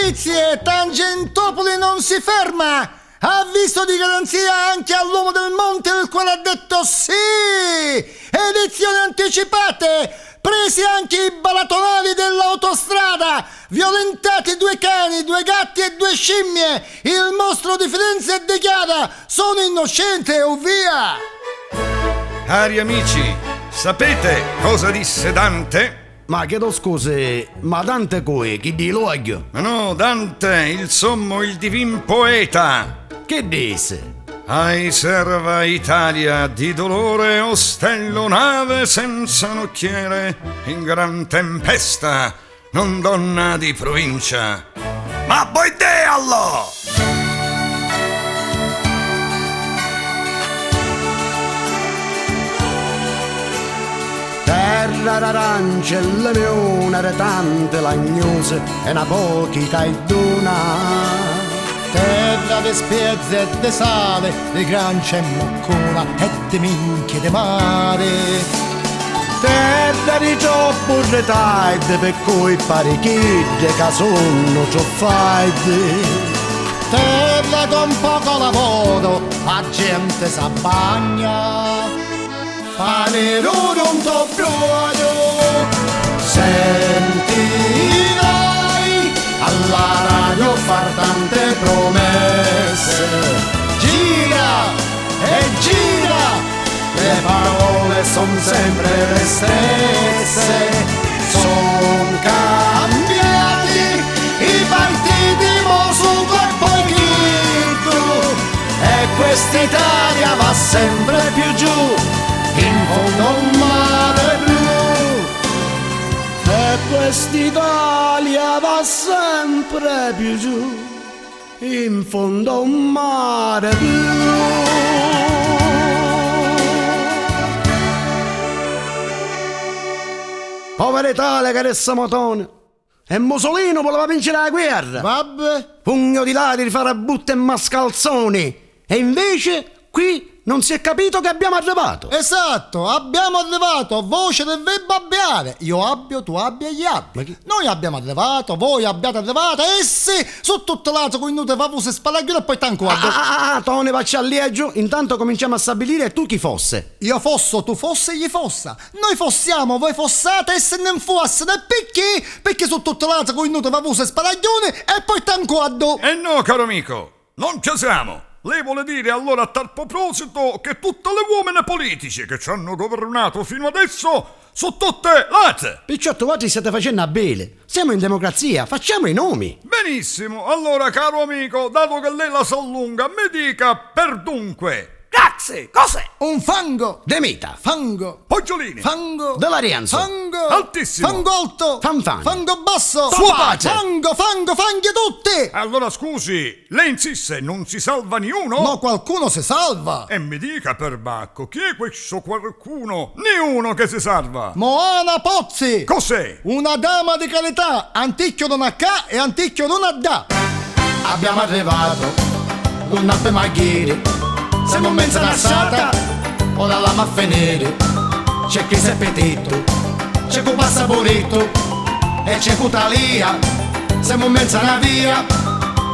Notizie, Tangentopoli non si ferma! Avviso di garanzia anche all'uomo del monte, il quale ha detto sì! Edizioni anticipate! Presi anche i balatonali dell'autostrada! Violentati 2 cani, 2 gatti e 2 scimmie! Il mostro di Firenze dichiara: sono innocente, o via! Cari amici, sapete cosa disse Dante? Ma chiedo scusi, ma Dante chi di luogo? Ma no, Dante, il sommo, il divin poeta. Che disse? Ai serva Italia di dolore ostello nave senza nocchiere in gran tempesta, non donna di provincia. Ma poi te allora! Terra d'arance, le mione, tante lagnose e una pochica e duna. Terra di spiezze e di sale, di grancia e moccona e di minchie di mare. Terra di cioppo taide, per cui parichiglie che sono cioffaide. Terra con poco lavoro, la gente s'abbagna. Pane non t'ho brodo, sentirai alla radio far tante promesse. Gira e gira, le parole son sempre le stesse. Son cambiati i partiti, mo su corpo chitto, e quest'Italia va sempre più giù, in fondo a un mare blu. E quest'Italia va sempre più giù, in fondo a un mare blu. Povera Italia che resta motone, e Mussolino voleva vincere la guerra. Vabbè. Pugno di ladri, farabutte e mascalzoni. E invece qui non si è capito che abbiamo arrivato. Esatto, abbiamo arrivato, voce del verbo abbiare. Io abbio, tu abbi e gli abbi. Noi abbiamo arrivato, voi abbiate arrivato, essi su tutto l'altro con inutile favose spalaglione e poi tanco guardo. Tone faccia allieggio, intanto cominciamo a stabilire tu chi fosse. Io fosso, tu fosse, gli fossa. Noi fossiamo, voi fossate, e se ne fuasse del perché su tutto l'altro con inutile favose spalaglione e poi tanco guardo. No, caro amico, non ci siamo. Lei vuole dire allora a tal proposito che tutte le uomini politici che ci hanno governato fino adesso sono tutte late? Picciotto, voi ci state facendo a bene. Siamo in democrazia, facciamo i nomi. Benissimo, allora caro amico, dato che lei la sa lunga, mi dica per dunque. Grazie, cos'è? Un fango. Demita. Fango. Poggiolini. Fango. Dell'Arianzo. Fango. Altissimo. Fangolto. Fanfani. Fango basso. Sua pace. Fango, fanghi tutti. Allora scusi, lei insiste, non si salva niuno? No, qualcuno si salva. E mi dica per bacco, chi è questo qualcuno? Uno che si salva. Moana Pozzi. Cos'è? Una dama di qualità. Anticchio non ha ca e anticchio non ha da. Abbiamo arrivato, un nappe maghiri. Siamo in mezzo a nasata, ora la ma finire. C'è chi si è petito, c'è chi passa bonito e c'è chi talia. Siamo in mezzo a una via,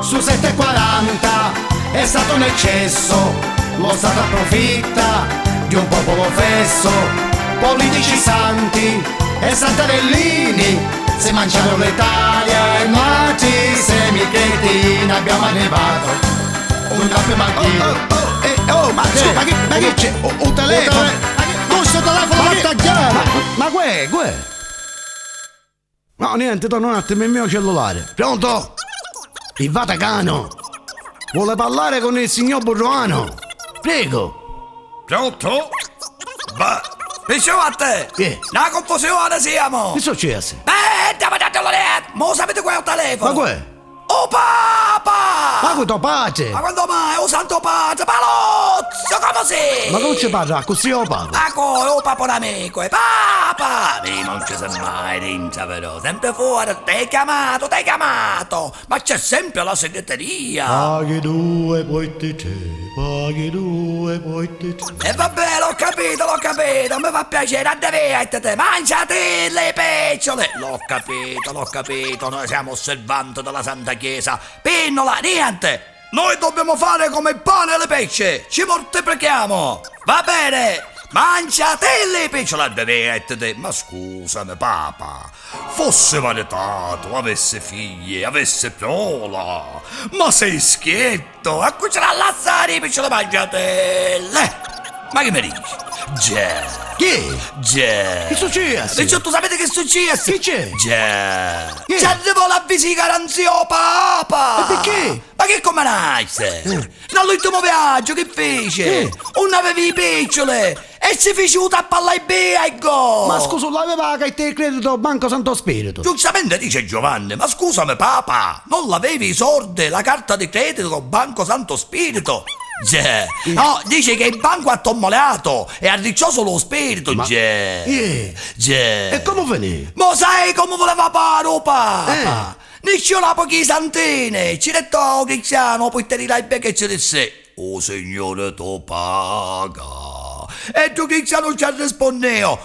su 7,40. È stato un eccesso, lo Stato approfitta di un popolo fesso. Politici santi e santarellini si mangiano l'Italia e nati semicretini. Abbiamo arrivato un nappe maghiri. Ma che c'è? Un telefono? Questo telefono a tagliare! Ma guè? No, niente, torno un attimo il mio cellulare. Pronto? Il Vaticano vuole parlare con il signor Burruano. Prego. Pronto? Piccio a te! Che? La confusione siamo! Che successe? Dammi dato l'orecchio! Mo sapete qual è il telefono? Ma guè? Oh papa! Ma questo pace! Ma quando mai? Oh santo pace! Palozzo! Come si? Ma come ci parla? Così o parla? Ma come? Oh papa un amico! Papa! papa! Non ci sei mai rinza però, sempre fuori, t'hai chiamato! Ma c'è sempre la segreteria! Paghi due, poi ti c'è, paghi due, poi ti c'è. E vabbè, l'ho capito, mi fa piacere, addeviate, mangiate le pecciole! L'ho capito, noi siamo osservanti della Santa Chiesa. Pinnola, niente! Noi dobbiamo fare come il pane e le pesce, ci moltiplichiamo! Va bene! Mangiate le pecciole, addeviate! Ma scusami, papa, fosse maritato, avesse figlie, avesse prole, ma sei schietto, a cui ce l'ha lazzare le pecciole mangiatelle! Ma che mi dici? Già! Chi? Già! Che succede? E tu sapete che succede? Chi c'è? Già! Chi? Ci arrivò la visita zio Papa! E perché? Ma che come nasce? Nell'ultimo viaggio che fece? Non avevi i picciole e si fece un tappa ai biego! Ma scusa, l'aveva che te credito Banco Santo Spirito? Giustamente dice Giovanni, ma scusami Papa, non l'avevi i soldi, la carta di credito Banco Santo Spirito? Già, no, dice che il banco ha tommolato e ha riccioso lo spirito, già. Già. E come finì? Ma sai come voleva fare, Papa? Nisce una pochi santine, ci detto cristiano, poi te dirai bene che ci disse, oh Signore tu paga. E tu cristiano ci ha rispondeto,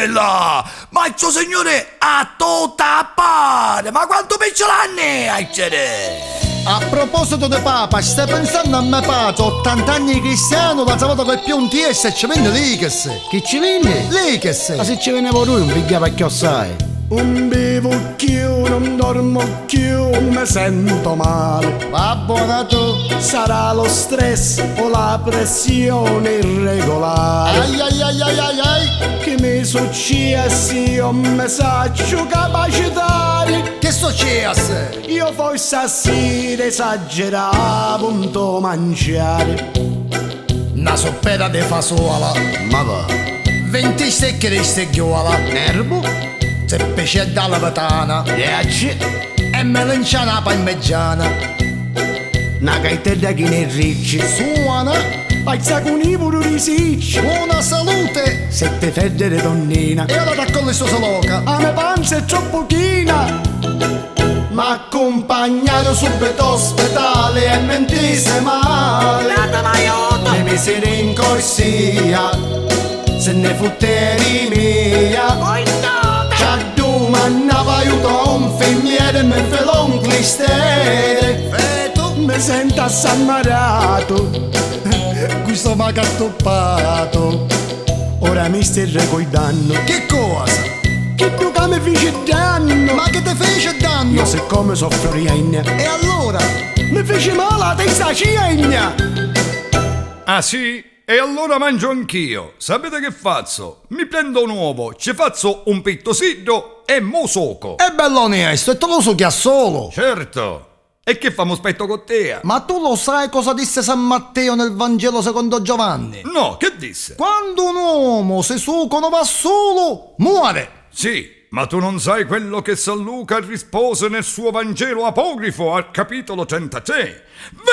là, ma il suo Signore ha tutta pare, ma quanto piccol'anni hai c'è? A proposito di Papa, stai pensando a me Pato, 80 anni di cristiano, la salvata col più un TS e ci venne l'Iches. Chi ci viene? L'Iches. Ma se ci venevo lui, non pigliava che sai. Non bevo più, non dormo più, mi sento male. Babbo tu. Sarà lo stress o la pressione irregolare. Ai ai ai ai ai ai. Che mi succede, io mi saccio capacitare. Che succede? Io forse assì esageravo un to mangiare. Una soppetta di fasola. Ma va, 20 stecche di steghiola. nervo? Se pesce dalla patana. Reaggi, E melenciana parmigiana. una gaitella che ne ricci. Suona. Pazza con i puro risicci. Buona salute. Se te ferdere donnina. E ora t'accolli su loca. A me panza è troppo china. M'accompagnarono subito ospedale e mentise male. Mi misero in corsia, se ne futteri mia. C'ha domandava aiuto a un femminiere e mi felò un clistere. Veto. Mi sento assammarato, Questo m'ha cattoppato. ora mi stai ricordando. Che cosa? Che tu che mi fece danno. Ma che te fece danno? Io siccome soffro riegna, E allora? mi fece male la testa ciegna. Ah sì? E allora mangio anch'io. Sapete che faccio? Mi prendo un uovo, ci faccio un pittosiddo e mo soco. È bello onesto e te lo so che ha solo. Certo. E che famo spetto con te? Ma tu lo sai cosa disse San Matteo nel Vangelo secondo Giovanni? No, che disse? Quando un uomo se suocono va solo, muore. Sì, ma tu non sai quello che San Luca rispose nel suo Vangelo apocrifo al capitolo 33.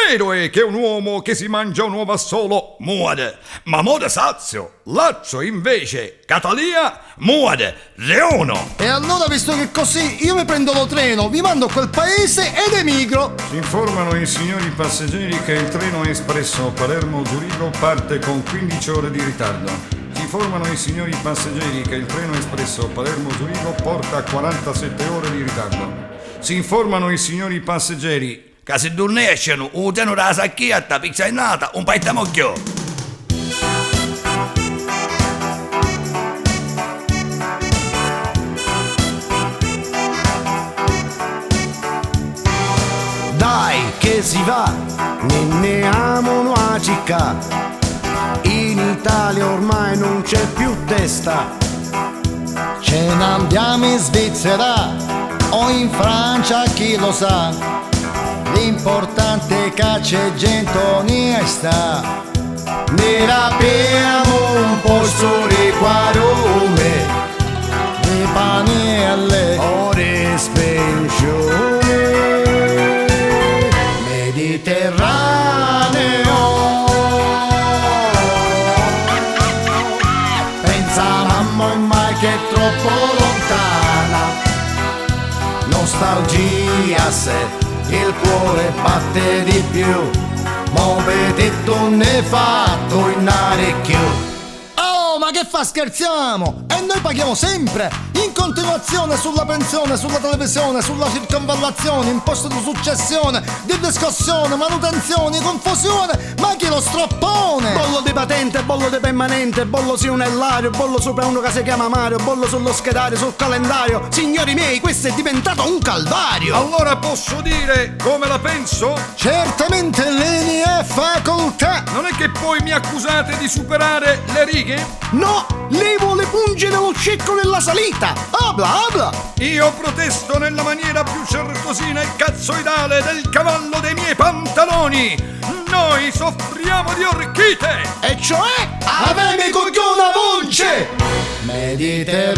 Vero è che un uomo che si mangia un'uova solo muore, ma muore sazio. Laccio invece, Catalia, muore, leono. E allora, visto che è così, io mi prendo lo treno, vi mando a quel paese ed emigro. Si informano i signori passeggeri che il treno espresso Palermo-Zurigo parte con 15 ore di ritardo. Si informano i signori passeggeri che il treno espresso Palermo-Zurigo porta 47 ore di ritardo. Si informano i signori passeggeri Che se non escono, un treno da sacchietta, pizza innata, un paio di moglio. Dai che si va, ne amo a città. In Italia ormai non c'è più testa. Ce ne andiamo in Svizzera o in Francia, chi lo sa. L'importante è che c'è gente onesta. Ne rapiamo un posto di quarume, Le panelle. ore spensione. Mediterraneo. Pensa mamma mai ormai che è troppo lontana. Nostalgia se il cuore batte di più, muovedetto ne fatto in arecchio. Oh, ma che fa, scherziamo? E noi paghiamo sempre, in continuazione, sulla pensione, sulla televisione, sulla circonvallazione, imposto di successione, di discussione, manutenzione, confusione. Ma chi lo stroppone? Bollo di patente, bollo di permanente, bollo su un ellario, bollo sopra uno che si chiama Mario, bollo sullo schedario, sul calendario. Signori miei, questo è diventato un calvario. Allora posso dire come la penso? Certamente Leni è facoltà. Non è che poi mi accusate di superare le righe? No, lei vuole pungere lo scecco nella salita. Abla, abla. Io protesto nella maniera più certosina e cazzoidale del cavallo dei miei pantaloni. Noi soffriamo di orchite. E cioè, avemi cogliona vonce. Mediterraneo.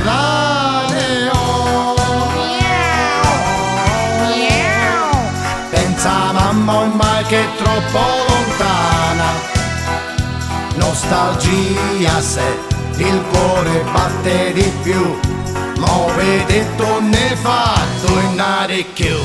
Pensa mamma ormai che è troppo lontana. Nostalgia se il cuore batte di più, muovedetto ne fatto in arecchio.